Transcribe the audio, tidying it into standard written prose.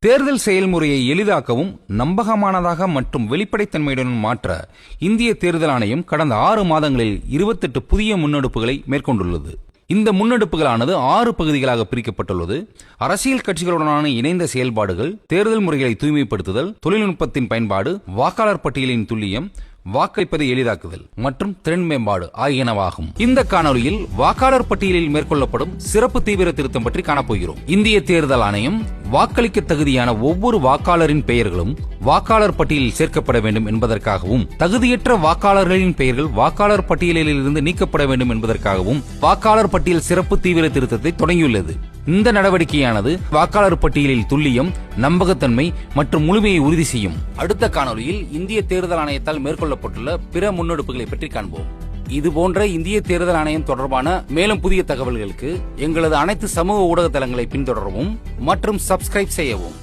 தேர்தல் செயல்முறையை எளிதாக்கவும் நம்பகமானதாக மற்றும் வெளிப்படைத்தன்மையுடன் மாற்ற இந்திய தேர்தல் ஆணையம் கடந்த 6 மாதங்களில் 28 புதிய முன்னெடுப்புகளை மேற்கொண்டுள்ளது. இந்த முன்னெடுப்புகளானது 6 பகுதிகளாக பிரிக்கப்பட்டுள்ளது. அரசியல் கட்சிகளுடனான இணைந்த செயல்பாடுகள், தேர்தல் முறைகளை தூய்மைப்படுத்துதல், தொழில்நுட்பத்தின் பயன்பாடு, வாக்காளர் பட்டியலின் துல்லியம், வாக்களிப்பதை எளிதாக்குதல் மற்றும் திறன் மேம்பாடு ஆகியனவாகும். இந்த காணொலியில் வாக்காளர் பட்டியலில் மேற்கொள்ளப்படும் சிறப்பு தீவிர திருத்தம் பற்றி காணப்போகிறோம். இந்திய தேர்தல் ஆணையம் வாக்களிக்க தகுதியான ஒவ்வொரு வாக்காளரின் பெயர்களும் வாக்காளர் பட்டியலில் சேர்க்கப்பட வேண்டும் என்பதற்காகவும், தகுதியற்ற வாக்காளர்களின் பெயர்கள் வாக்காளர் பட்டியலில் இருந்து நீக்கப்பட வேண்டும் என்பதற்காகவும் வாக்காளர் பட்டியல் சிறப்பு தீவிர திருத்தத்தை தொடங்கியுள்ளது. இந்த நடவடிக்கையானது வாக்காளர் பட்டியலில் துல்லியம், நம்பகத்தன்மை மற்றும் முழுமையை உறுதி செய்யும். அடுத்த காணொலியில் இந்திய தேர்தல் ஆணையத்தால் மேற்கொள்ளப்பட்டுள்ள பிற முன்னெடுப்புகளை பற்றி காண்போம். இதுபோன்ற இந்திய தேர்தல் ஆணையம் தொடர்பான மேலும் புதிய தகவல்களுக்கு எங்களது அனைத்து சமூக ஊடக தளங்களை பின்தொடரவும் மற்றும் சப்ஸ்கிரைப் செய்யவும்.